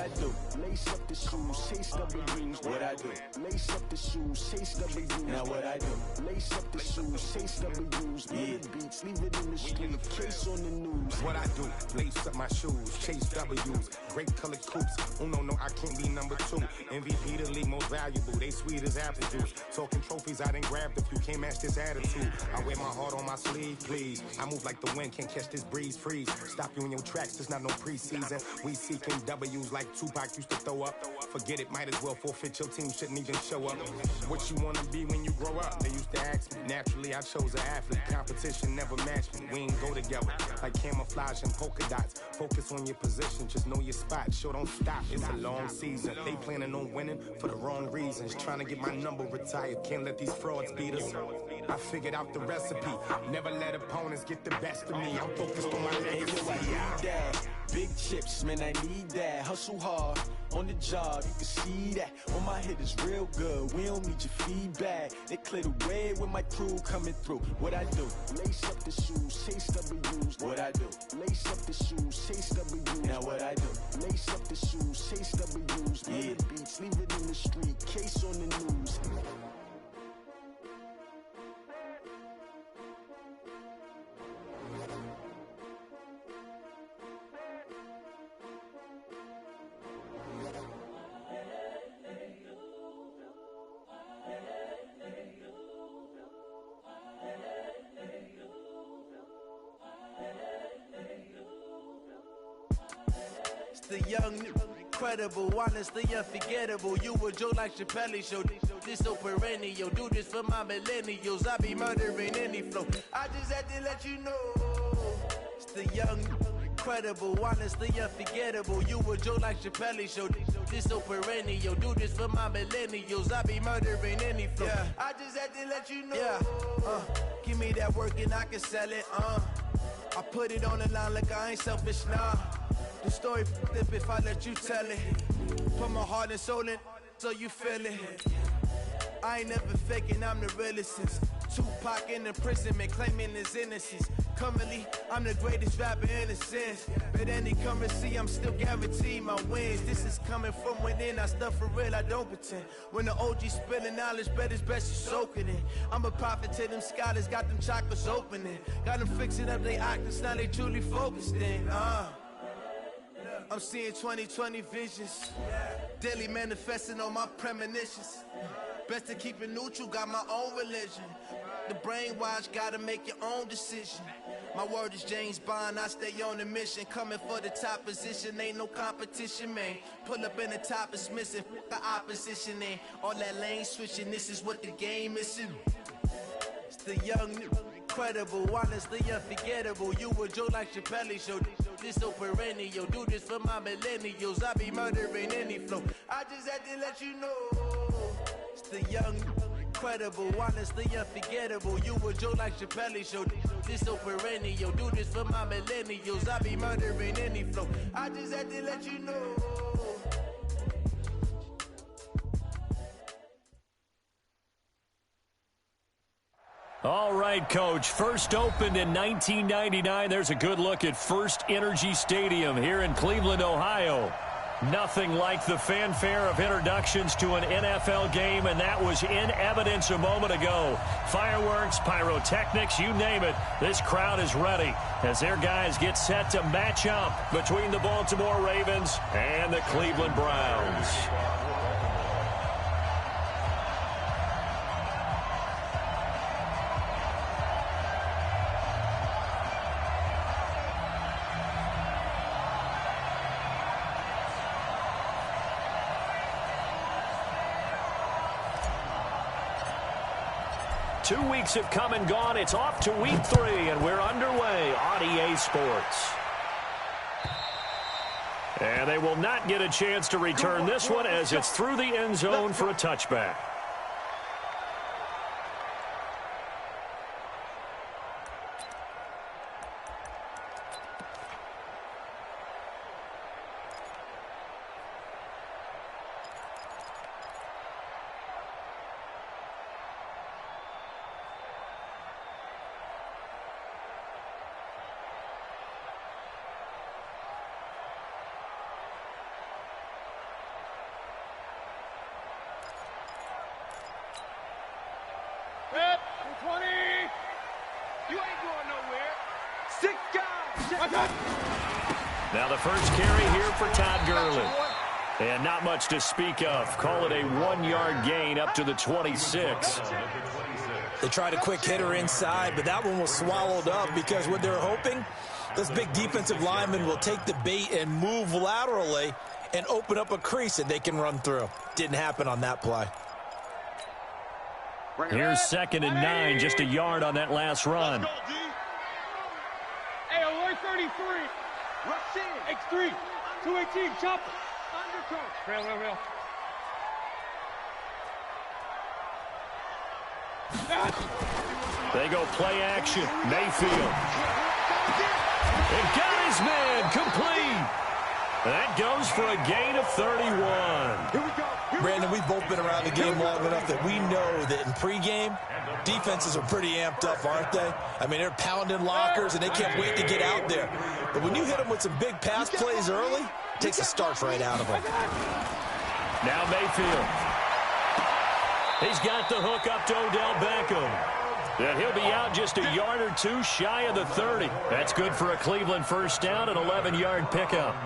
I do? Lace up the shoes, chase W's. What I do? Lace up the shoes, chase W's. Now what I do? Lace up the shoes, chase W's. Million beats, leave it in the street, case on the news. What I do? Lace up my shoes, chase W's. Great colored coops. Oh no, I can't be number 2. MVP the league most valuable. They sweet as apple juice. Talking trophies, I done grabbed a few. Can't match this attitude. I wear my heart on my sleeve, please. I move like the wind, can't catch this breeze. Freeze. Stop you in your tracks. There's not no preseason. We seeking W's like Tupac used to throw up. Forget it, might as well forfeit. Your team shouldn't even show up. What you wanna be when you grow up? They used to ask me. Naturally, I chose an athlete. Competition never matched me. We ain't go together like camouflage and polka dots. Focus on your position, just know your spot. Sure, don't stop. It's a long season. They planning on winning for the wrong reasons. Trying to get my number retired. Can't let these frauds beat us. I figured out the recipe. Never let opponents get the best of me. I'm focused on my legacy. Big chips, man, I need that. Hustle hard on the job, you can see that. On my head is real good, we don't need your feedback. They clear the way with my crew coming through. What I do? Lace up the shoes, chase W's. What I do? Lace up the shoes, chase W's. Now what I do? Lace up the shoes, chase W's. Million beats, leave it in the street, case on the news. The young, incredible, honestly unforgettable. You a joke like Chappelle show. This so perennial. Do this for my millennials. I be murdering any flow. I just had to let you know. It's the young, incredible, honestly unforgettable. You a joke like Chappelle show. This so perennial. Do this for my millennials. I be murdering any flow. Yeah. I just had to let you know. Yeah. Give me that work and I can sell it. I put it on the line like I ain't selfish, nah. The story flip if I let you tell it. Put my heart and soul in so you feel it. I ain't never faking, I'm the realest since Tupac in imprisonment, claiming his innocence. Currently, I'm the greatest rapper in a sense. But any currency, I'm still guaranteed my wins. This is coming from within, I stuff for real, I don't pretend. When the OG spilling knowledge, bet it's best you soak it in. I'm a prophet to them scholars, got them chakras opening. Got them fixing up they octaves, now they truly focused in. I'm seeing 2020 visions, daily manifesting on my premonitions. Best to keep it neutral, got my own religion. The brainwash, gotta make your own decision. My word is James Bond, I stay on a mission. Coming for the top position, ain't no competition, man. Pull up in the top, it's missing, the opposition, ain't all that lane switching, this is what the game is. It's the young, incredible, honestly unforgettable. You a joke like Chappelle show. This so perennial. Do this for my millennials. I be murdering any flow. I just had to let you know. It's the young, incredible, honestly unforgettable. You a joke like Chappelle show. This so perennial. Do this for my millennials. I be murdering any flow. I just had to let you know. All right, Coach. First opened in 1999. There's a good look at First Energy Stadium here in Cleveland, Ohio. Nothing like the fanfare of introductions to an NFL game, and that was in evidence a moment ago. Fireworks, pyrotechnics, you name it. This crowd is ready as their guys get set to match up between the Baltimore Ravens and the Cleveland Browns. 2 weeks have come and gone. It's off to week 3, and we're underway on EA Sports. And they will not get a chance to return this one as it's through the end zone for a touchback. Red, 20. You ain't going nowhere. 6 guys. Now the first carry here for Todd Gurley. And not much to speak of. Call it a 1-yard gain up to the 26. They tried a quick hitter inside, but that one was swallowed up because what they're hoping, this big defensive lineman will take the bait and move laterally and open up a crease that they can run through. Didn't happen on that play. Here's 2nd and 9, just a yard on that last run. Hey, alert 33. Rush in. X3. 218. Chopper. Undercoat. Real. They go play action. Mayfield. It got his man complete. That goes for a gain of 31. Here we go. Brandon, we've both been around the game long enough that we know that in pregame, defenses are pretty amped up, aren't they? I mean, they're pounding lockers, and they can't wait to get out there. But when you hit them with some big pass plays early, it takes the starch right out of them. Now Mayfield. He's got the hook up to Odell Beckham. And he'll be out just a yard or two shy of the 30. That's good for a Cleveland first down, an 11-yard pickup.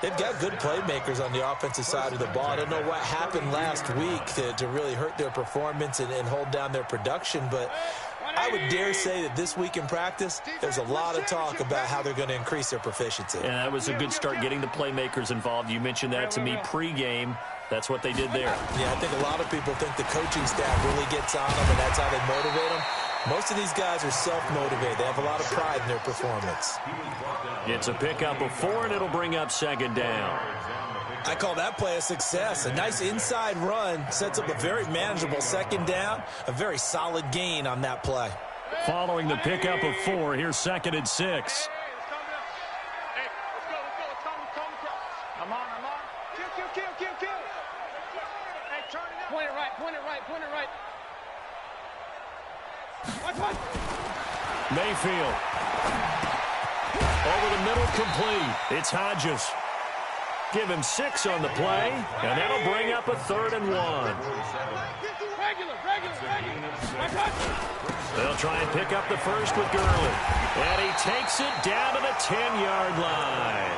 They've got good playmakers on the offensive side of the ball. I don't know what happened last week to really hurt their performance and hold down their production, but I would dare say that this week in practice, there's a lot of talk about how they're going to increase their proficiency. And that was a good start getting the playmakers involved. You mentioned that to me pregame. That's what they did there. Yeah, I think a lot of people think the coaching staff really gets on them, and that's how they motivate them. Most of these guys are self-motivated. They have a lot of pride in their performance. It's a pickup of 4, and it'll bring up 2nd down. I call that play a success. A nice inside run sets up a very manageable 2nd down, a very solid gain on that play. Following the pickup of 4, here's 2nd and 6. I'm on. Kill. Hey, turn it up. Point it right. What? Mayfield. Over the middle, complete. It's Hodges. Give him 6 on the play, and that'll bring up a 3rd and 1. Regular. They'll try and pick up the first with Gurley. And he takes it down to the 10-yard line.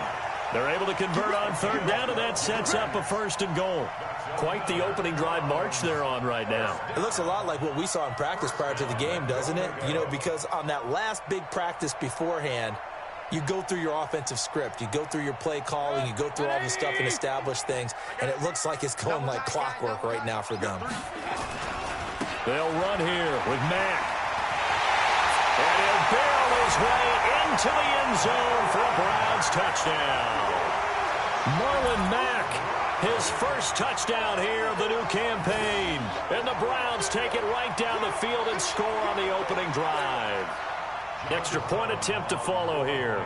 They're able to convert on 3rd down, and that sets up a 1st and goal. Quite the opening drive march they're on right now. It looks a lot like what we saw in practice prior to the game, doesn't it? You know, because on that last big practice beforehand, you go through your offensive script. You go through your play calling. You go through all the stuff and establish things. And it looks like it's going like clockwork right now for them. They'll run here with Mack. And he'll barrel his way into the end zone for a Browns touchdown. Marlon Mack, his first touchdown here of the new campaign. And the Browns take it right down the field and score on the opening drive. Extra point attempt to follow here.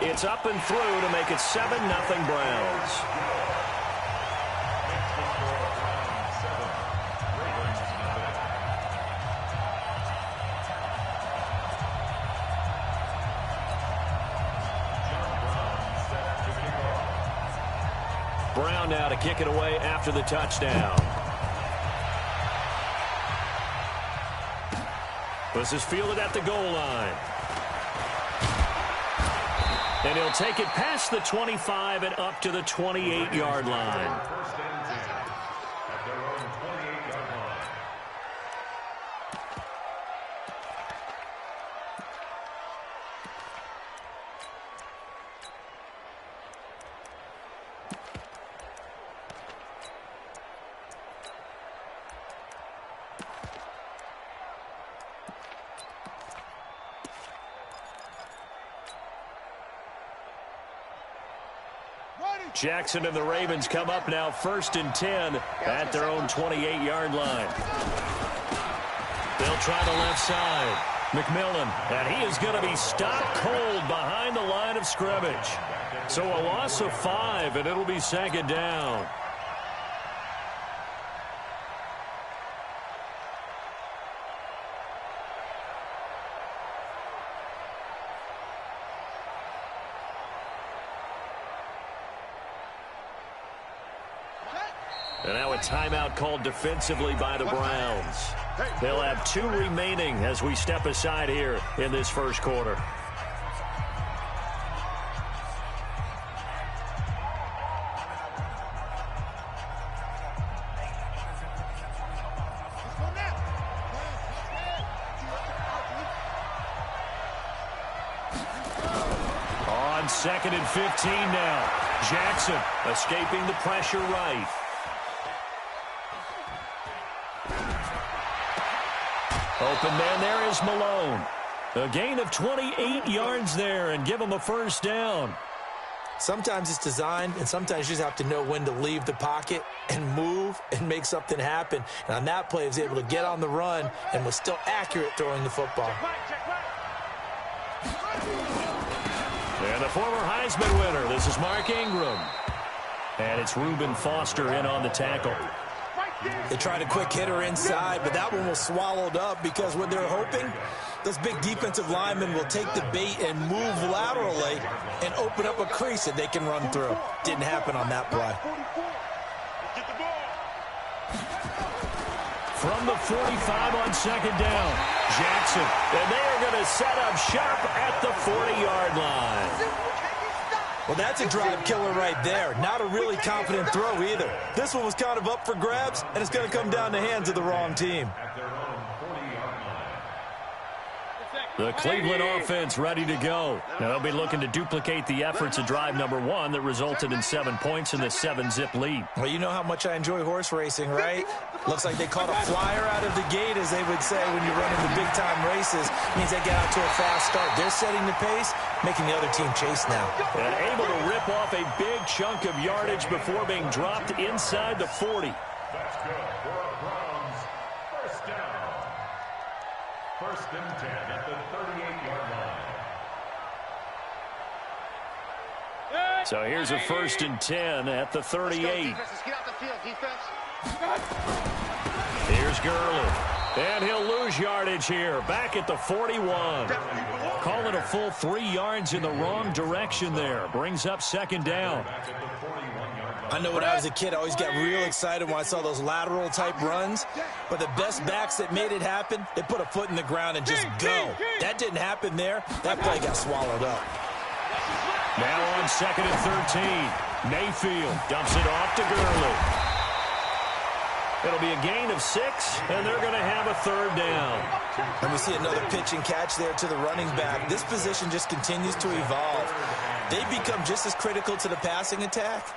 It's up and through to make it 7-0 Browns. Brown now to kick it away after the touchdown. This is fielded at the goal line. And he'll take it past the 25 and up to the 28-yard line. Jackson and the Ravens come up now 1st and 10 at their own 28-yard line. They'll try the left side. McMillan, and he is going to be stopped cold behind the line of scrimmage. So a loss of 5, and it'll be 2nd down. And now a timeout called defensively by the Browns. They'll have 2 remaining as we step aside here in this first quarter. On 2nd and 15 now. Jackson escaping the pressure right. Open man there is Malone. A gain of 28 yards there and give him a first down. Sometimes it's designed, and sometimes you just have to know when to leave the pocket and move and make something happen. And on that play, he was able to get on the run and was still accurate throwing the football. And the former Heisman winner, this is Mark Ingram. And it's Reuben Foster in on the tackle. They tried a quick hitter inside, but that one was swallowed up because what they're hoping, those big defensive linemen will take the bait and move laterally and open up a crease that they can run through. Didn't happen on that play. From the 45 on 2nd down, Jackson. And they are going to set up shop at the 40-yard line. Well, that's a drive killer right there. Not a really confident throw either. This one was kind of up for grabs, and it's going to come down the hands of the wrong team. The Cleveland offense ready to go. Now they'll be looking to duplicate the efforts of drive number 1 that resulted in 7 points in the 7-zip lead. Well, you know how much I enjoy horse racing, right? Looks like they caught a flyer out of the gate, as they would say when you're running the big-time races. Means they get out to a fast start. They're setting the pace, making the other team chase now. And able to rip off a big chunk of yardage before being dropped inside the 40. That's good for our Browns. First down. 1st and 10 at the 38-yard line. So here's a 1st and 10 at the 38. Get out the field, defense. Here's Gurley. And he'll lose yardage here. Back at the 41. Call it a full 3 yards in the wrong direction there. Brings up 2nd down. I know when I was a kid, I always got real excited when I saw those lateral-type runs. But the best backs that made it happen, they put a foot in the ground and just go. That didn't happen there. That play got swallowed up. Now on 2nd and 13. Mayfield dumps it off to Gurley. It'll be a gain of 6, and they're going to have a 3rd down. And we see another pitch and catch there to the running back. This position just continues to evolve. They become just as critical to the passing attack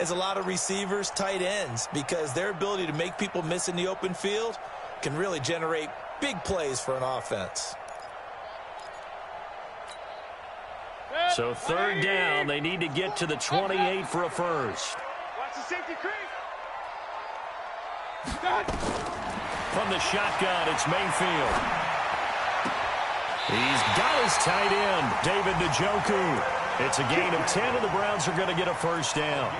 as a lot of receivers, tight ends, because their ability to make people miss in the open field can really generate big plays for an offense. So 3rd down, they need to get to the 28 for a first. Watch the safety creep. From the shotgun, it's Mayfield. He's got his tight end, David Njoku. It's a gain of 10, and the Browns are going to get a first down.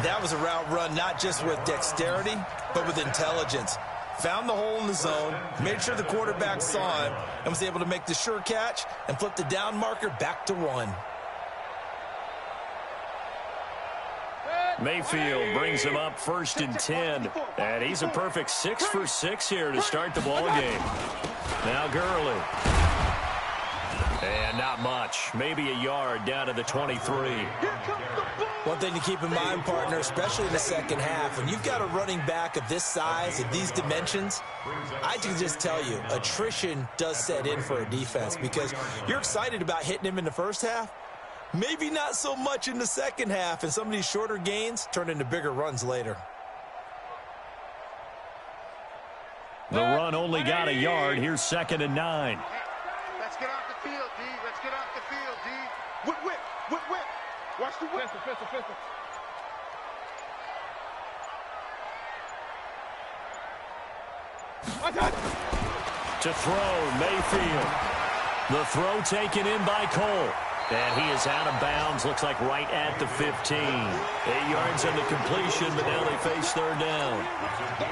That was a route run not just with dexterity, but with intelligence. Found the hole in the zone, made sure the quarterback saw him, and was able to make the sure catch and flip the down marker back to 1. Mayfield brings him up 1st and 10. And he's a perfect 6 for 6 here to start the ball game. Now Gurley. And not much. Maybe a yard down to the 23. One thing to keep in mind, partner, especially in the second half, when you've got a running back of this size and these dimensions, I can just tell you, attrition does set in for a defense because you're excited about hitting him in the first half. Maybe not so much in the second half, and some of these shorter gains turn into bigger runs later. The run only got a yard. Here's 2nd and 9. Let's get off the field, D. Let's get off the field, D. Whip, whip, whip, whip. Watch the whip. Pistol. To throw, Mayfield. The throw taken in by Cole. And he is out of bounds, looks like right at the 15. 8 yards on the completion, but now they face 3rd down.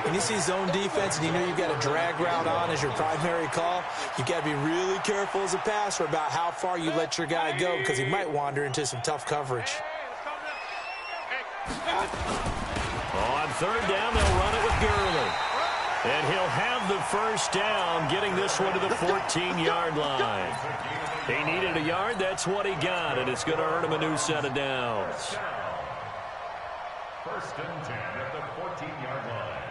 When you see zone defense and you know you've got a drag route on as your primary call, you've got to be really careful as a passer about how far you let your guy go because he might wander into some tough coverage. On third down, they'll run it with Gurley. And he'll have the first down, getting this one to the 14-yard line. He needed a yard. That's what he got, and it's going to earn him a new set of downs. First and 10 at the 14-yard line.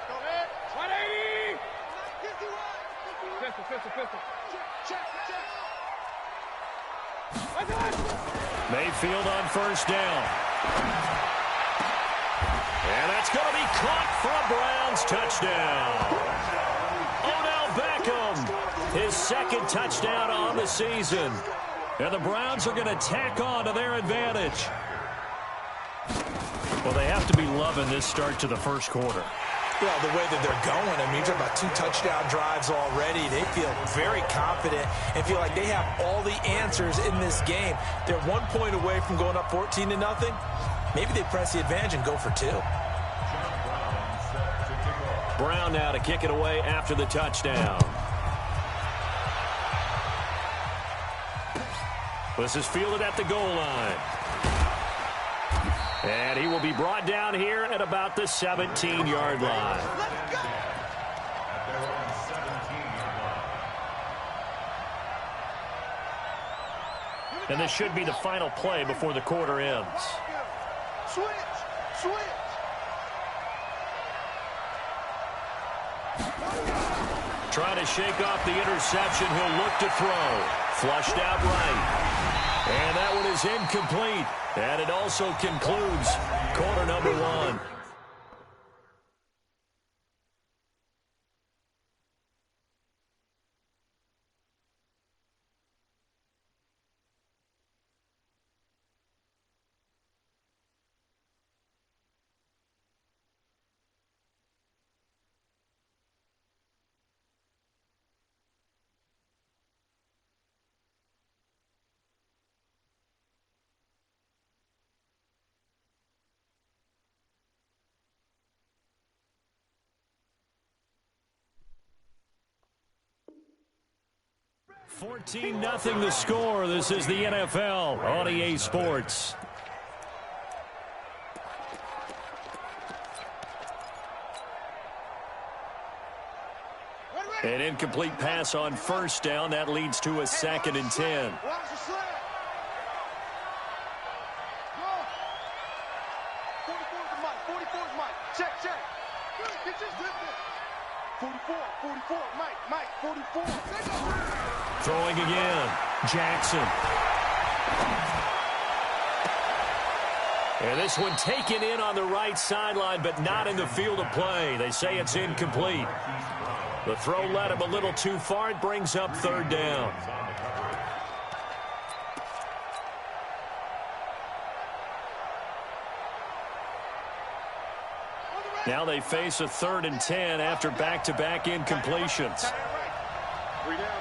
Go ahead. 180. Pistol. Check. Mayfield on first down. And that's going to be caught for a Browns touchdown. Odell Beckham, his second touchdown on the season. And the Browns are going to tack on to their advantage. Well, they have to be loving this start to the first quarter. Well, the way that they're going, I mean, you're talking about 2 touchdown drives already. They feel very confident and feel like they have all the answers in this game. They're 1 point away from going up 14-0. Maybe they press the advantage and go for 2. Brown now to kick it away after the touchdown. This is fielded at the goal line. And he will be brought down here at about the 17-yard line. And this should be the final play before the quarter ends. Switch. Trying to shake off the interception. He'll look to throw. Flushed out right. And that one is incomplete. And it also concludes quarter number 1. $14-0 the score. This is the NFL on EA Sports. An incomplete pass on first down. That leads to a 2nd and 10. Check. 44, Mike, 44. Throwing again. Jackson. And this one taken in on the right sideline, but not in the field of play. They say it's incomplete. The throw led him a little too far. It brings up third down. Now they face a 3rd and 10 after back-to-back incompletions. 3 down.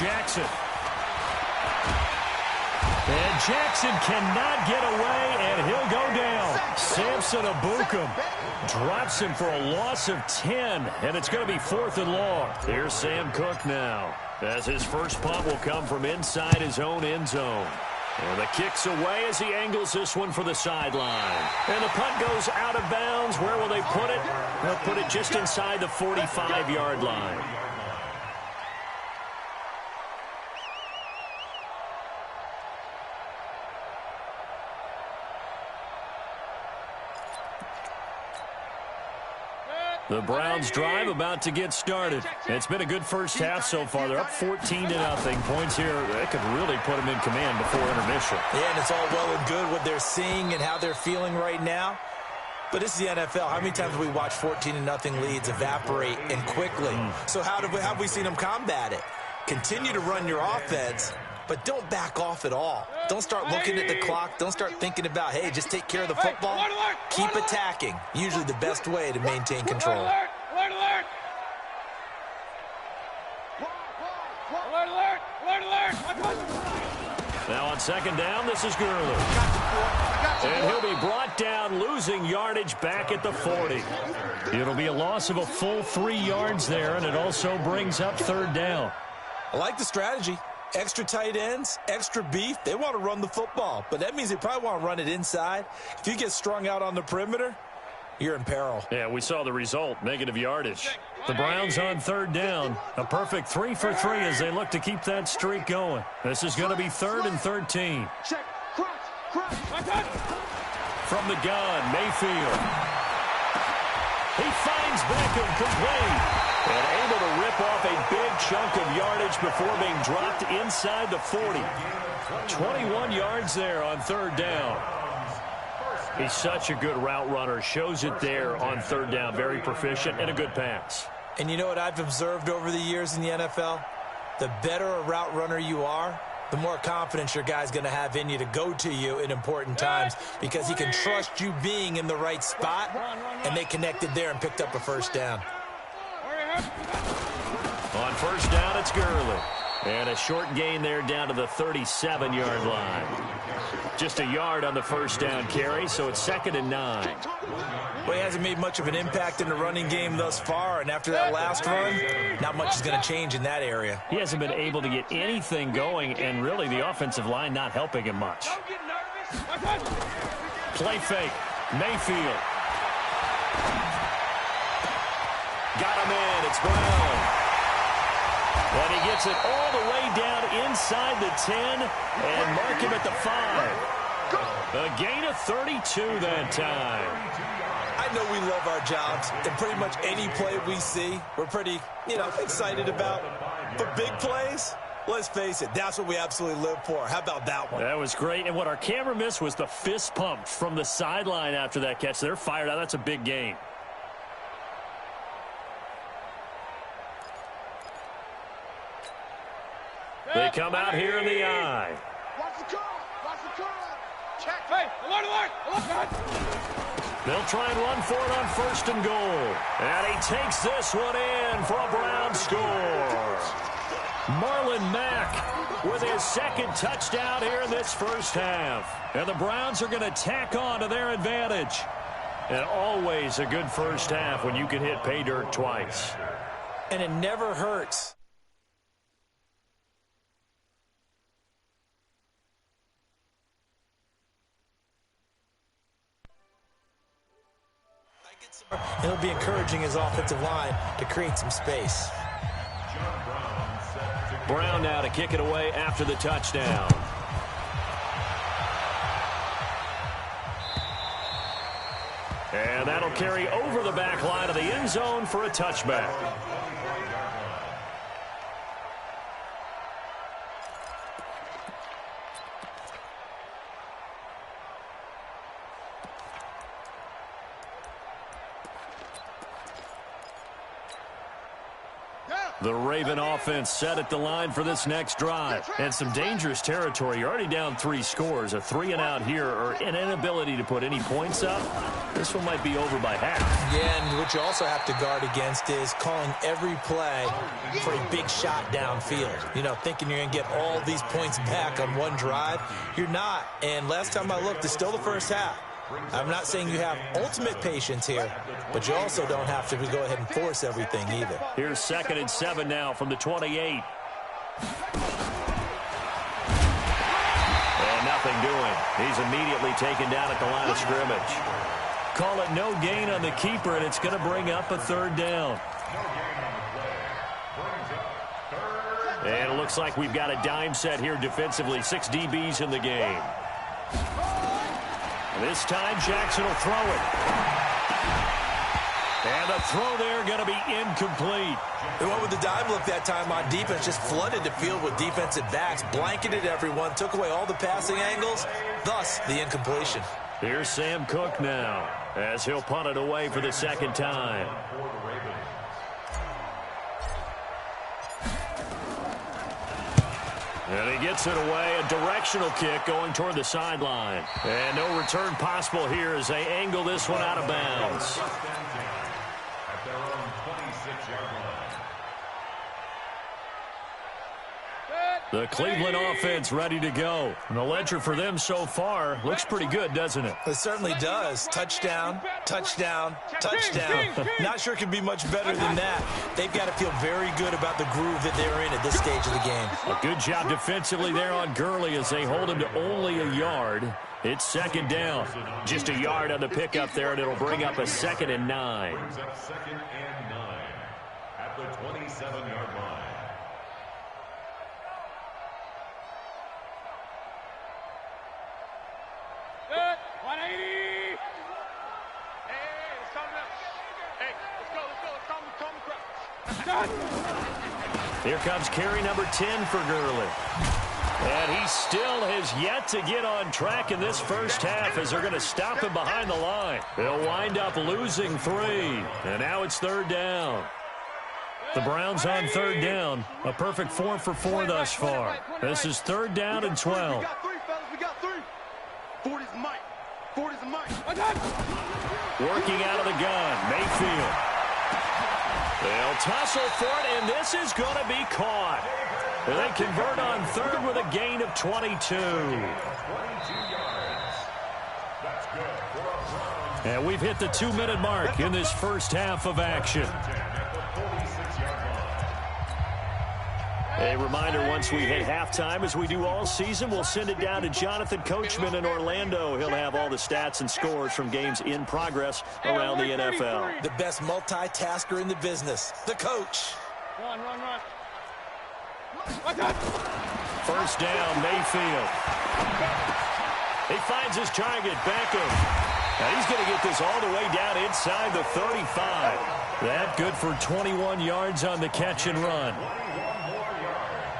Jackson. And Jackson cannot get away, and he'll go down. Samson Abukum drops him for a loss of 10, and it's going to be 4th and long. Here's Sam Cook now, as his first punt will come from inside his own end zone. And the kick's away as he angles this one for the sideline. And the punt goes out of bounds. Where will they put it? They'll put it just inside the 45-yard line. The Browns drive about to get started. It's been a good first half so far. They're up 14-0. Points here, that could really put them in command before intermission. Yeah, and it's all well and good what they're seeing and how they're feeling right now. But this is the NFL. How many times have we watched 14-0 leads evaporate and quickly? So how have we seen them combat it? Continue to run your offense, but don't back off at all. Don't start looking at the clock. Don't start thinking about, hey, just take care of the football. Keep attacking. Usually the best way to maintain control. Alert! Now Now on second down, this is Gurley. And he'll be brought down, losing yardage back at the 40. It'll be a loss of a full 3 yards there, and it also brings up third down. I like the strategy. Extra tight ends, extra beef. They want to run the football, but that means they probably want to run it inside. If you get strung out on the perimeter, you're in peril. Yeah, we saw the result, negative yardage. The Browns on third down. A perfect 3 for 3 as they look to keep that streak going. This is going to be 3rd and 13. Check. Cross. From the gun, Mayfield. He finds Beckham complete. And able to rip off a big chunk of yardage before being dropped inside the 40. 21 yards there on third down. He's such a good route runner. Shows it there on third down. Very proficient and a good pass. And you know what I've observed over the years in the NFL? The better a route runner you are, the more confidence your guy's going to have in you to go to you in important times because he can trust you being in the right spot, and they connected there and picked up a first down. On first down, it's Gurley. And a short gain there down to the 37-yard line. Just a yard on the first down carry, so it's 2nd and 9. Well, he hasn't made much of an impact in the running game thus far, and after that last run, not much is going to change in that area. He hasn't been able to get anything going, and really the offensive line not helping him much. Play fake. Mayfield. Got him in. It's Brown. And he gets it all the way down inside the 10 and mark him at the 5. A gain of 32 that time. I know we love our jobs, and pretty much any play we see, we're pretty, excited about. But big plays, let's face it, that's what we absolutely live for. How about that one? That was great. And what our camera missed was the fist pump from the sideline after that catch. They're fired out. That's a big gain. They come out here in the eye. Watch the curl. Check. Hey, alert. They'll try and run for it on 1st and goal. And he takes this one in for a Brown score. Marlon Mack with his 2nd touchdown here in this first half. And the Browns are going to tack on to their advantage. And always a good first half when you can hit pay dirt twice. And it never hurts. It'll be encouraging his offensive line to create some space. Brown now to kick it away after the touchdown. And that'll carry over the back line of the end zone for a touchback. The Raven offense set at the line for this next drive. And some dangerous territory. You're already down 3 scores. A 3-and-out here or an inability to put any points up. This one might be over by half. Yeah, and what you also have to guard against is calling every play for a big shot downfield. Thinking you're going to get all these points back on one drive. You're not. And last time I looked, it's still the first half. I'm not saying you have ultimate patience here, but you also don't have to go ahead and force everything either. Here's 2nd and 7 now from the 28. And nothing doing. He's immediately taken down at the line of scrimmage. Call it no gain on the keeper, and it's going to bring up a 3rd down. And it looks like we've got a dime set here defensively. 6 DBs in the game. This time, Jackson will throw it. And the throw there going to be incomplete. They went with the dive look that time on defense, just flooded the field with defensive backs, blanketed everyone, took away all the passing angles, thus the incompletion. Here's Sam Cook now, as he'll punt it away for the 2nd time. And he gets it away, a directional kick going toward the sideline. And no return possible here as they angle this one out of bounds. At their own 26-yard line. The Cleveland offense ready to go. And the ledger for them so far looks pretty good, doesn't it? It certainly does. Touchdown, touchdown, touchdown. Not sure it can be much better than that. They've got to feel very good about the groove that they're in at this stage of the game. A good job defensively there on Gurley as they hold him to only a yard. It's second down. Just a yard on the pickup there, and it'll bring up a 2nd and 9. Brings up 2nd and 9 at the 27-yard line. Good. 180. Hey, it's coming up. Hey, let's go. It's coming. Here comes carry number 10 for Gurley. And he still has yet to get on track in this first half as they're going to stop him behind the line. They'll wind up losing 3. And now it's 3rd down. The Browns on 3rd down. A perfect 4 for 4 thus far. This is 3rd down and 12. We got 3, fellas. We got 3. 40's the mic. 40's the mic. Working out of the gun, Mayfield. They'll tussle for it, and this is going to be caught. They convert on 3rd with a gain of 22. 22 yards. That's good for a Browns. And we've hit the 2-minute mark in this first half of action. A reminder, once we hit halftime, as we do all season, we'll send it down to Jonathan Coachman in Orlando. He'll have all the stats and scores from games in progress around the NFL. The best multitasker in the business, the coach. Run. First down, Mayfield. He finds his target, Beckham. And he's going to get this all the way down inside the 35. That good for 21 yards on the catch and run.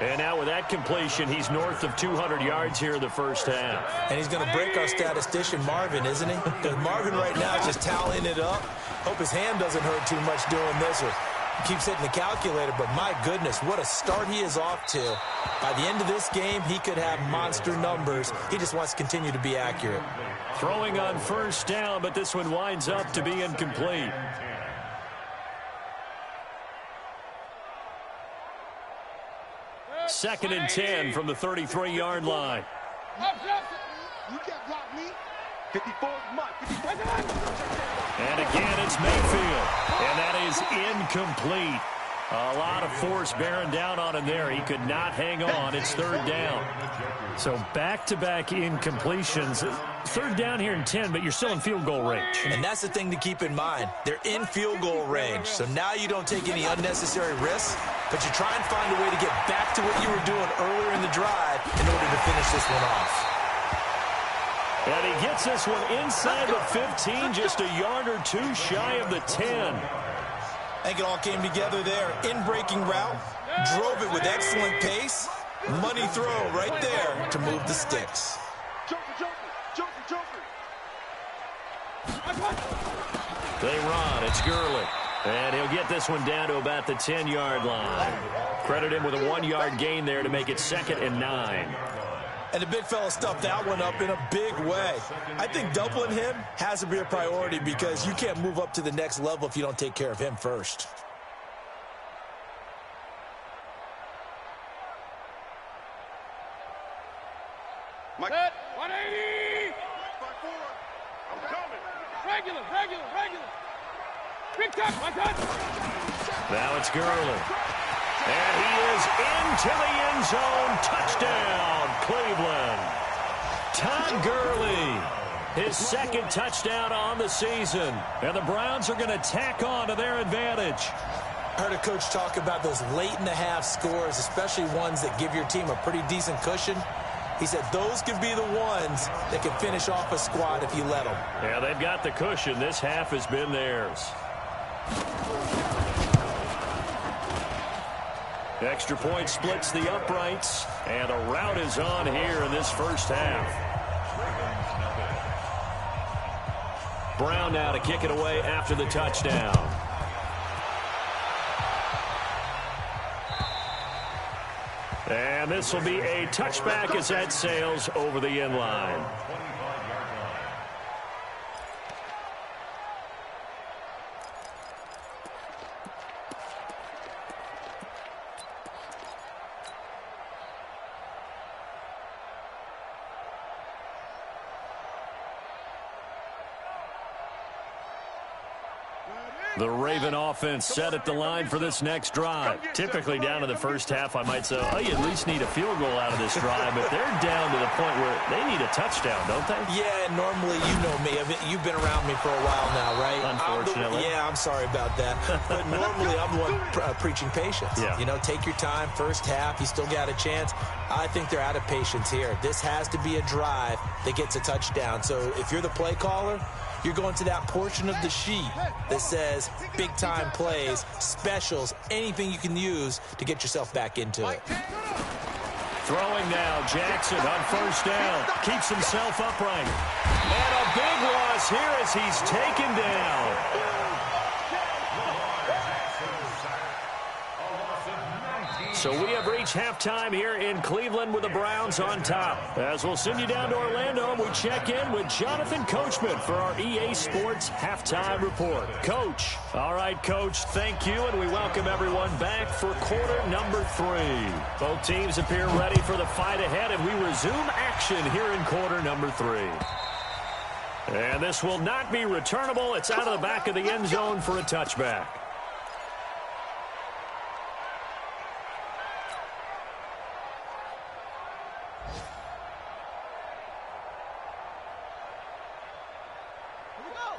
And now with that completion, he's north of 200 yards here in the first half. And he's going to break our statistician, Marvin, isn't he? Because Marvin right now is just tallying it up. Hope his hand doesn't hurt too much doing this, or keeps hitting the calculator. But my goodness, what a start he is off to. By the end of this game, he could have monster numbers. He just wants to continue to be accurate. Throwing on first down, but this one winds up to be incomplete. Second and 10 from the 33-yard line. You can't block me. 54 is mine. And again, it's Mayfield. And that is incomplete. A lot of force bearing down on him there. He could not hang on. It's 3rd down. So back-to-back incompletions. 3rd down here in 10, but you're still in field goal range. And that's the thing to keep in mind. They're in field goal range. So now you don't take any unnecessary risks, but you try and find a way to get back to what you were doing earlier in the drive in order to finish this one off. And he gets this one inside the 15, just a yard or 2 shy of the 10. I think it all came together there. In-breaking route, drove it with excellent pace. Money throw right there to move the sticks. They run. It's Gurley. And he'll get this one down to about the 10-yard line. Credit him with a 1-yard gain there to make it 2nd and 9. And the big fella stuffed that one up in a big way. I think doubling him has to be a priority because you can't move up to the next level if you don't take care of him first. Mike. 180. I'm coming. Regular. Big time. My touch. Now it's Gurley. And he is into the end zone. Touchdown, Cleveland. Todd Gurley, his 2nd touchdown on the season. And the Browns are going to tack on to their advantage. I heard a coach talk about those late-in-the-half scores, especially ones that give your team a pretty decent cushion. He said those could be the ones that can finish off a squad if you let them. Yeah, they've got the cushion. This half has been theirs. Extra point splits the uprights, and a rout is on here in this first half. Brown now to kick it away after the touchdown. And this will be a touchback as that sails over the end line. The Raven offense set at the line for this next drive. Typically down to the first half, I might say, oh, you at least need a field goal out of this drive, but they're down to the point where they need a touchdown, don't they? Yeah, normally, you know me. You've been around me for a while now, right? Unfortunately. I'm sorry about that. But normally, I'm the one preaching patience. Yeah. You know, take your time. First half, you still got a chance. I think they're out of patience here. This has to be a drive that gets a touchdown. So if you're the play caller, you're going to that portion of the sheet that says big-time plays, specials, anything you can use to get yourself back into it. Throwing now, Jackson on first down. Keeps himself upright. And a big loss here as he's taken down. So we have reached halftime here in Cleveland with the Browns on top. As we'll send you down to Orlando, and we check in with Jonathan Coachman for our EA Sports Halftime Report. Coach. All right, Coach, thank you, and we welcome everyone back for quarter number 3. Both teams appear ready for the fight ahead, and we resume action here in quarter number 3. And this will not be returnable. It's out of the back of the end zone for a touchback.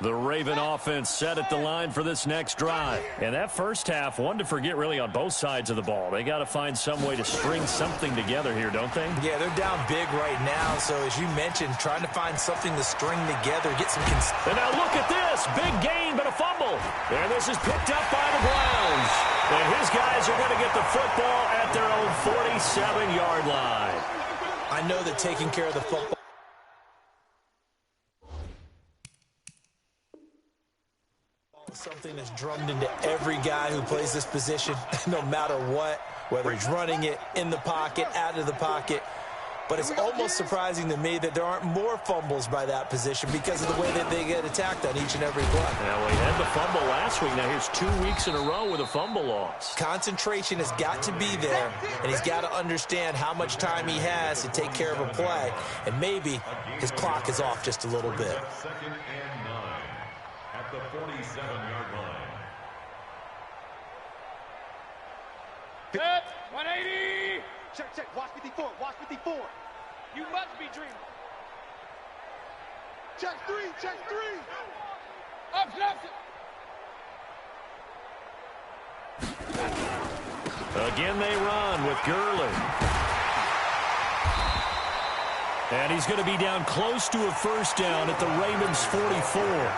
The Raven offense set at the line for this next drive. And that first half, one to forget really on both sides of the ball. They got to find some way to string something together here, don't they? Yeah, they're down big right now. So as you mentioned, trying to find something to string together, get some And now look at this. Big gain, but a fumble. And this is picked up by the Browns. And his guys are going to get the football at their own 47-yard line. I know that taking care of the football. Something that's drummed into every guy who plays this position, no matter what, whether he's running it, in the pocket, out of the pocket. But it's almost surprising to me that there aren't more fumbles by that position because of the way that they get attacked on each and every play. Yeah, well, he had the fumble last week. Now here's 2 weeks in a row with a fumble loss. Concentration has got to be there, and he's got to understand how much time he has to take care of a play. And maybe his clock is off just a little bit. Second and 9 at the 47-yard line. Set, 180. Check. Watch 54. Watch 54. You must be dreaming. Check 3. Again they run with Gurley. And he's going to be down close to a first down at the Ravens 44.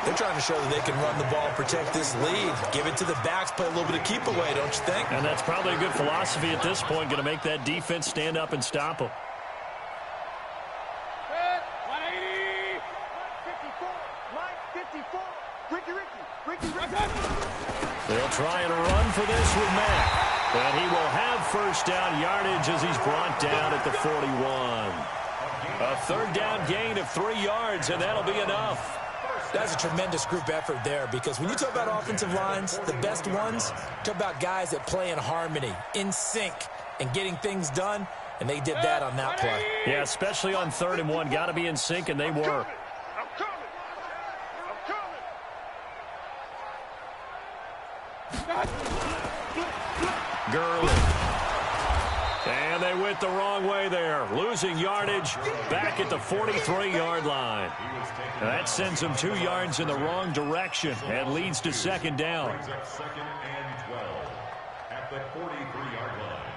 They're trying to show that they can run the ball, protect this lead, give it to the backs, play a little bit of keep away, don't you think? And that's probably a good philosophy at this point, going to make that defense stand up and stop them. 180. 54. Line 54. Ricky. They'll try and run for this with Matt. And he will have first down yardage as he's brought down at the 41. A third down gain of 3 yards, and that'll be enough. That's a tremendous group effort there because when you talk about offensive lines, the best ones, talk about guys that play in harmony, in sync, and getting things done, and they did that on that play. Yeah, especially on 3rd and 1. Got to be in sync, and they were. I'm coming. Gurley. And they went the wrong way there. Losing yardage back at the 43-yard line. And that sends them 2 yards in the wrong direction and leads to second down. Brings up second and 12 at the 43-yard line.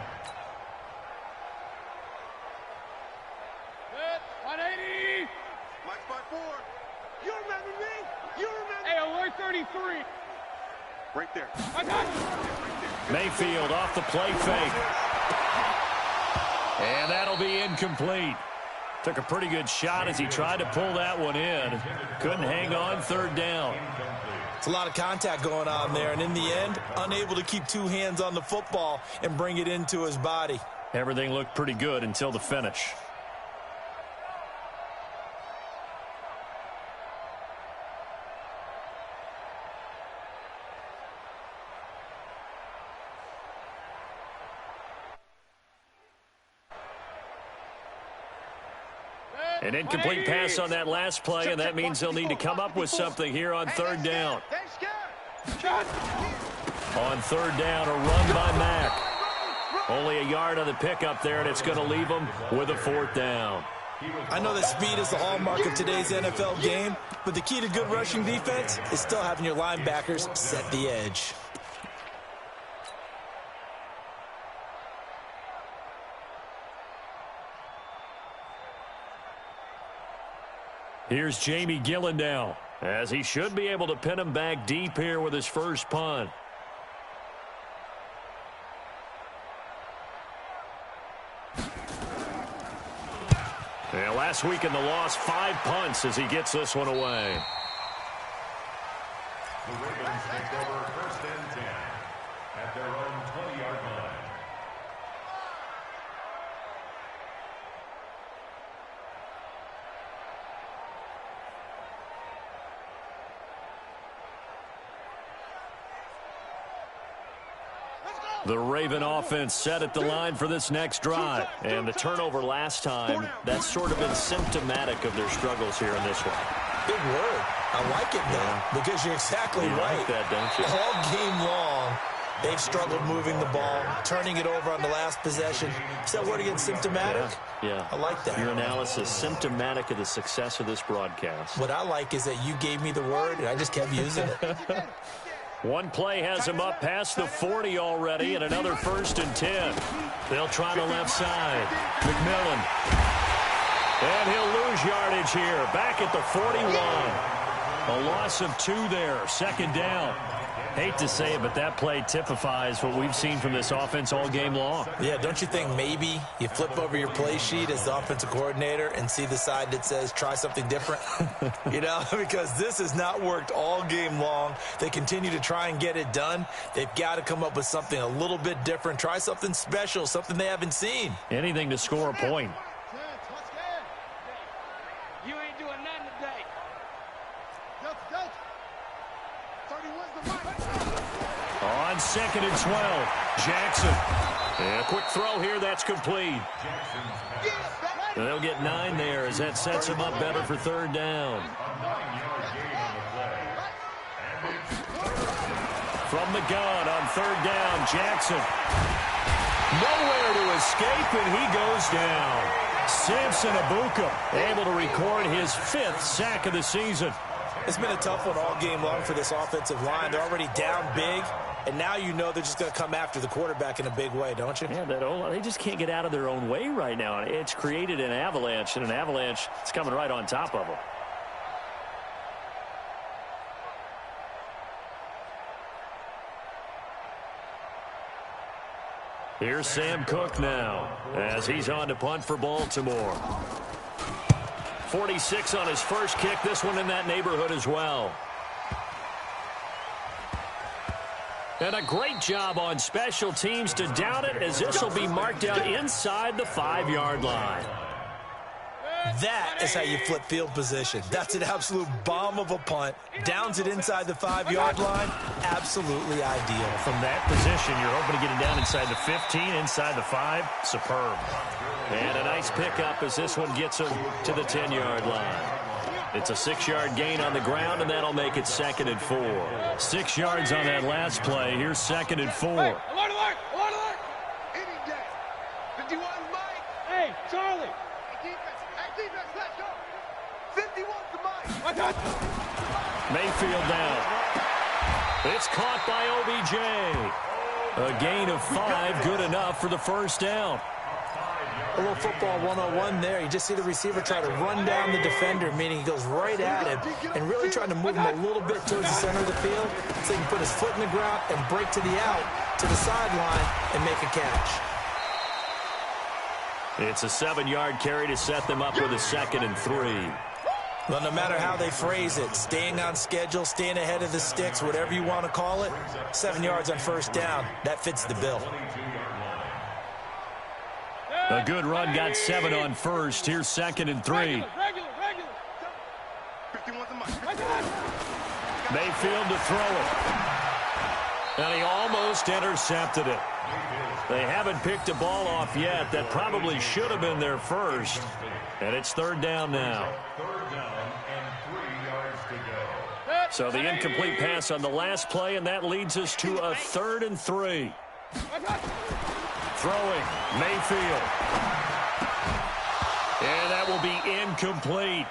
Set, 180. Mike 5-4. You remember me? You remember? Hey, alert 33. Right there. I got you. Mayfield off the play fake. And that'll be incomplete. Took a pretty good shot as he tried to pull that one in. Couldn't hang on 3rd down. It's a lot of contact going on there, and in the end, unable to keep 2 hands on the football and bring it into his body. Everything looked pretty good until the finish. An incomplete pass on that last play, and that means they'll need to come up with something here on 3rd down. On third down, a run by Mack. Only a yard on the pickup there, and it's going to leave them with a fourth down. I know that speed is the hallmark of today's NFL game, but the key to good rushing defense is still having your linebackers set the edge. Here's Jamie Gillen now, as he should be able to pin him back deep here with his first punt. Yeah, last week in the loss, 5 punts as he gets this one away. The Ravens take over first and 10 at their own 20-yard line. The Raven offense set at the line for this next drive. And the turnover last time, that's sort of been symptomatic of their struggles here in this one. Big word. I like it, though, because you're exactly right. Like that, don't you? All game long, they've struggled moving the ball, turning it over on the last possession. Is that word again, symptomatic? Yeah. I like that. Your analysis, symptomatic of the success of this broadcast. What I like is that you gave me the word, and I just kept using it. One play has him up past the 40 already, and another first and 10. They'll try the left side. McMillan. And he'll lose yardage here. Back at the 41. A loss of 2 there. Second down. Hate to say it, but that play typifies what we've seen from this offense all game long. Yeah, don't you think maybe you flip over your play sheet as the offensive coordinator and see the side that says try something different? You know, because this has not worked all game long. They continue to try and get it done. They've got to come up with something a little bit different. Try something special, something they haven't seen. Anything to score a point. You ain't doing nothing today. On second and 12, Jackson. And a quick throw here, that's complete. And they'll get 9 there as that sets him up better for third down. From the gun on third down, Jackson. Nowhere to escape, and he goes down. Samson Abuka able to record his 5th sack of the season. It's been a tough one all game long for this offensive line. They're already down big, and now you know they're just going to come after the quarterback in a big way, don't you? Yeah, they just can't get out of their own way right now. It's created an avalanche, and an avalanche is coming right on top of them. Here's Sam Cook now as he's on to punt for Baltimore. 46 on his first kick. This one in that neighborhood as well. And a great job on special teams to down it, as this will be marked out inside the 5-yard line. That is how you flip field position. That's an absolute bomb of a punt. Downs it inside the 5-yard line. Absolutely ideal. From that position, you're hoping to get it down inside the 15, inside the 5. Superb. And a nice pickup as this one gets him to the 10-yard line. It's a 6-yard gain on the ground, and that'll make it 2nd and 4. 6 yards on that last play. Here's 2nd and 4. Hey, alert, alert, alert, alert. Any day. 51 Mike. Hey, Charlie. Hey, defense, let's go. 51 to Mike. I got you. Mayfield down. It's caught by OBJ. A gain of 5, good enough for the first down. A little football 101 there. You just see the receiver try to run down the defender, meaning he goes right at him and really trying to move him a little bit towards the center of the field so he can put his foot in the ground and break to the out, to the sideline, and make a catch. It's a 7-yard carry to set them up with a 2nd and 3. Well, no matter how they phrase it, staying on schedule, staying ahead of the sticks, whatever you want to call it, 7 yards on first down, that fits the bill. A good run, got 7 on first. Here's 2nd and 3. Regular. Mayfield to throw it. And he almost intercepted it. They haven't picked a ball off yet. That probably should have been their first. And it's third down now. Third down and 3 yards to go. So the incomplete pass on the last play, and that leads us to a 3rd and 3. Throwing, Mayfield. And that will be incomplete.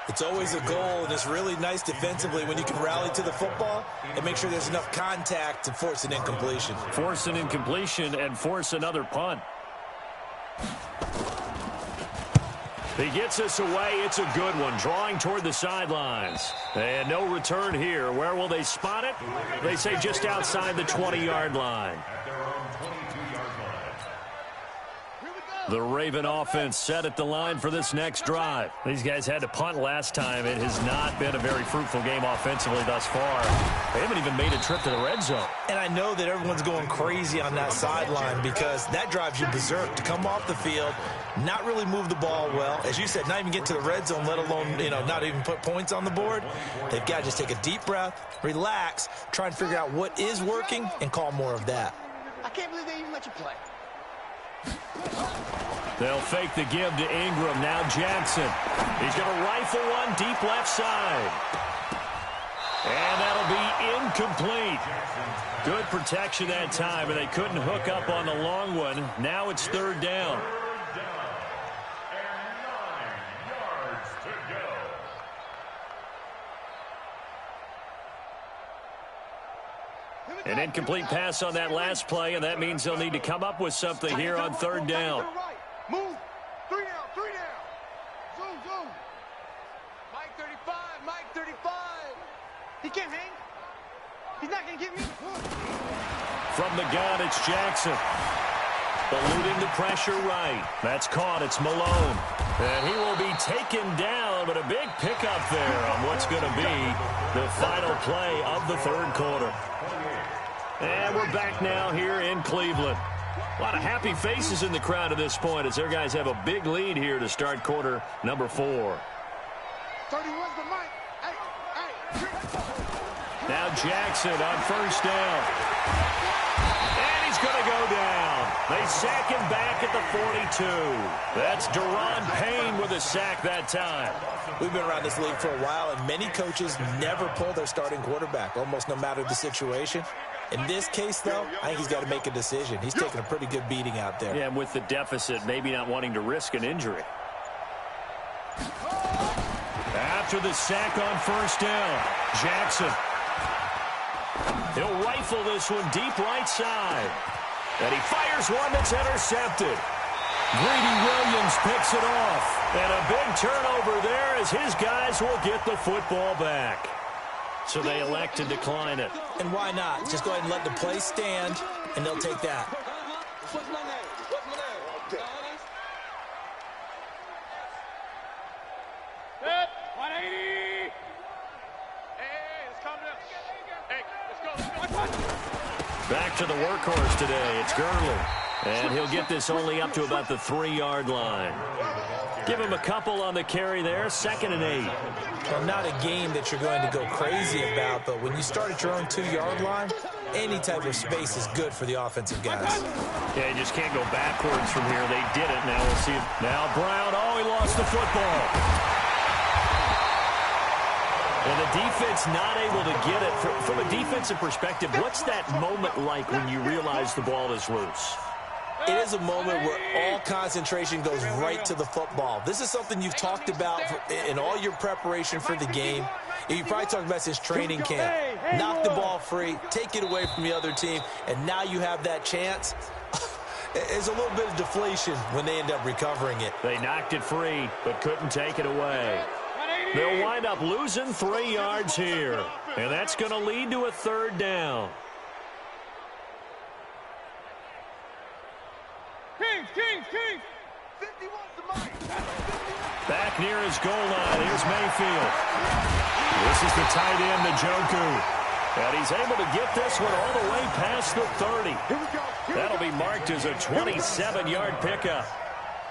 It's always a goal, and it's really nice defensively when you can rally to the football and make sure there's enough contact to force an incompletion. Force an incompletion and force another punt. He gets us away. It's a good one. Drawing toward the sidelines. And no return here. Where will they spot it? They say just outside the 20-yard line. At their own 22-yard line. The Raven offense set at the line for this next drive. These guys had to punt last time. It has not been a very fruitful game offensively thus far. They haven't even made a trip to the red zone. And I know that everyone's going crazy on that sideline because that drives you berserk to come off the field, not really move the ball well. As you said, not even get to the red zone, let alone, not even put points on the board. They've got to just take a deep breath, relax, try and figure out what is working and call more of that. I can't believe they even let you play. They'll fake the give to Ingram. Now Jackson. He's going to rifle one deep left side. And that'll be incomplete. Good protection that time, and they couldn't hook up on the long one. Now it's third down. Third down and 9 yards to go. An incomplete pass on that last play, and that means they'll need to come up with something here on third down. Move. 3 down, 3 down. Zoom. Mike 35, Mike 35. He can't hang. He's not going to get me. From the gun, it's Jackson. Eluding the pressure right. That's caught. It's Malone. And he will be taken down, but a big pickup there on what's going to be the final play of the third quarter. And we're back now here in Cleveland. A lot of happy faces in the crowd at this point as their guys have a big lead here to start quarter number 4. 31's the Mike. Hey. Now Jackson on first down. And he's going to go down. They sack him back at the 42. That's Daron Payne with a sack that time. We've been around this league for a while, and many coaches never pull their starting quarterback, almost no matter the situation. In this case, though, I think he's got to make a decision. He's taking a pretty good beating out there. Yeah, and with the deficit, maybe not wanting to risk an injury. After the sack on first down, Jackson. He'll rifle this one deep right side. And he fires one that's intercepted. Greedy Williams picks it off. And a big turnover there as his guys will get the football back. So they elect to decline it. And why not? Just go ahead and let the play stand, and they'll take that. What's my name? Good. 180. Hey, let's calm down. Hey, let's go. Back to the workhorse today. It's Gurley. And he'll get this only up to about the 3-yard line. Give him a couple on the carry there. 2nd and 8. Well, not a game that you're going to go crazy about, but when you start at your own 2-yard line, any type of space is good for the offensive guys. Yeah, you just can't go backwards from here. They did it. Now we'll see. Now Brown, he lost the football. And the defense not able to get it. From a defensive perspective, what's that moment like when you realize the ball is loose? It is a moment where all concentration goes right to the football. This is something you've talked about in all your preparation for the game. You probably talked about since training camp. Knock the ball free, take it away from the other team, and now you have that chance. There's a little bit of deflation when they end up recovering it. They knocked it free, but couldn't take it away. They'll wind up losing 3 yards here, and that's going to lead to a third down. Kings. 51's the Mike. Back near his goal line, here's Mayfield. This is the tight end, Njoku. And he's able to get this one all the way past the 30. That'll be marked as a 27-yard pickup.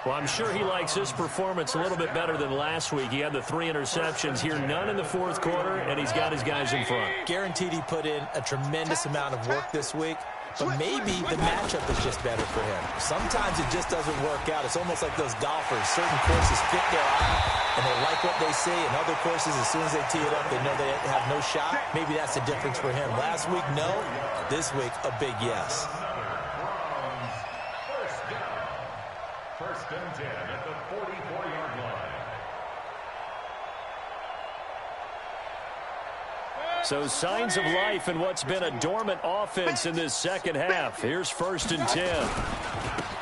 Well, I'm sure he likes his performance a little bit better than last week. He had the 3 interceptions here, none in the fourth quarter, and he's got his guys in front. Guaranteed he put in a tremendous amount of work this week. but maybe the matchup is just better for him. Sometimes it just doesn't work out. It's almost like those golfers. Certain courses fit their eye, and they like what they see. And other courses, as soon as they tee it up, they know they have no shot. Maybe that's the difference for him. Last week, no. This week, a big yes. First and 10 at the 44-yard line. So signs of life in what's been a dormant offense in this second half. Here's first and 10.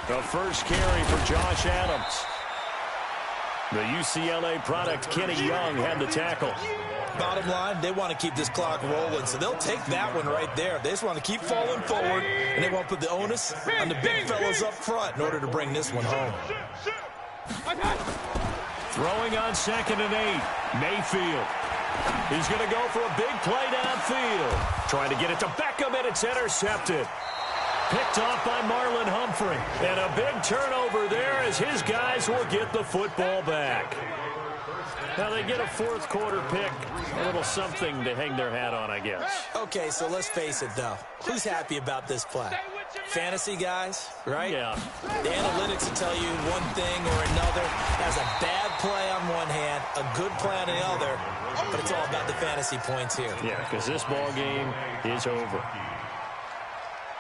The first carry for Josh Adams. The UCLA product, Kenny Young, had the tackle. Bottom line, they want to keep this clock rolling, so they'll take that one right there. They just want to keep falling forward, and they want to put the onus on the big fellas up front in order to bring this one home. Throwing on 2nd and 8, Mayfield. He's going to go for a big play downfield. Trying to get it to Beckham, and it's intercepted. Picked off by Marlon Humphrey. And a big turnover there as his guys will get the football back. Now they get a fourth quarter pick. A little something to hang their hat on, I guess. Okay, so let's face it, though. Who's happy about this play? Fantasy guys, right? Yeah. The analytics will tell you one thing or another. Has a bad play on one hand, a good play on the other, but it's all about the fantasy points here. Yeah, because this ball game is over.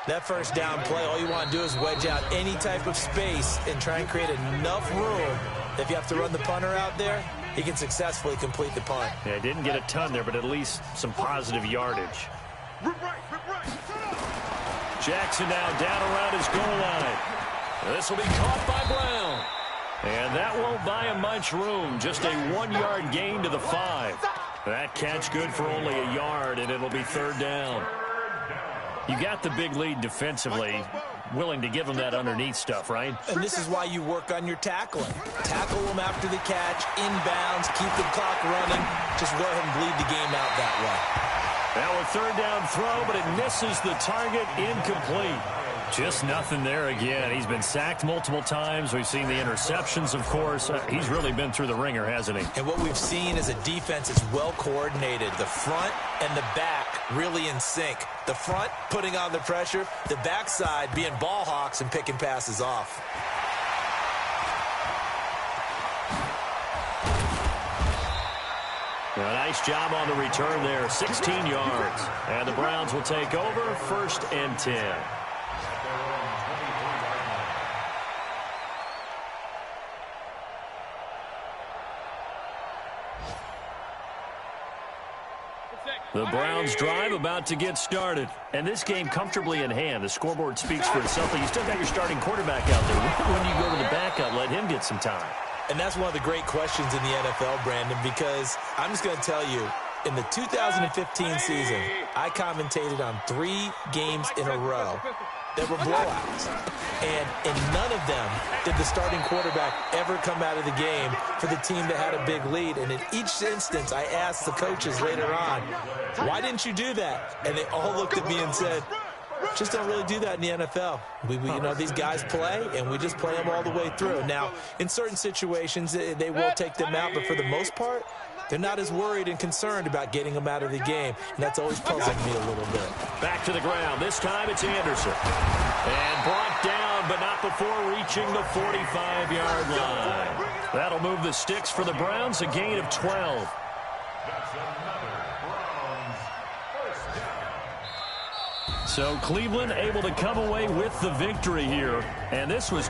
That first down play, all you want to do is wedge out any type of space and try and create enough room. If you have to run the punter out there, he can successfully complete the punt. Yeah, didn't get a ton there, but at least some positive yardage. Jackson now down around his goal line. This will be caught by Brown. And that won't buy him much room. Just a 1-yard gain to the 5. That catch good for only a yard, and it'll be third down. You got the big lead defensively. Willing to give him that underneath stuff, right? And this is why you work on your tackling. Tackle them after the catch, inbounds, keep the clock running. Just go ahead and bleed the game out that way. Now a third down throw, but it misses the target, incomplete. Just nothing there again. He's been sacked multiple times. We've seen the interceptions, of course. He's really been through the ringer, hasn't he? And what we've seen is a defense that's well coordinated. The front and the back really in sync. The front putting on the pressure, the backside being ball hawks and picking passes off. A nice job on the return there, 16 yards. And the Browns will take over, first and 10. The Browns drive about to get started. And this game comfortably in hand. The scoreboard speaks for itself. You still got your starting quarterback out there. When you go to the backup, let him get some time. And that's one of the great questions in the NFL, Brandon, because I'm just going to tell you, in the 2015 season, I commentated on 3 games in a row that were blowouts. And in none of them did the starting quarterback ever come out of the game for the team that had a big lead. And in each instance, I asked the coaches later on, why didn't you do that? And they all looked at me and said, just don't really do that in the NFL. You know, these guys play, and we just play them all the way through. Now, in certain situations, they will take them out, but for the most part, they're not as worried and concerned about getting them out of the game, and that's always puzzled me a little bit. Back to the ground. This time it's Anderson. And brought down, but not before reaching the 45-yard line. That'll move the sticks for the Browns, a gain of 12. So Cleveland able to come away with the victory here. And this was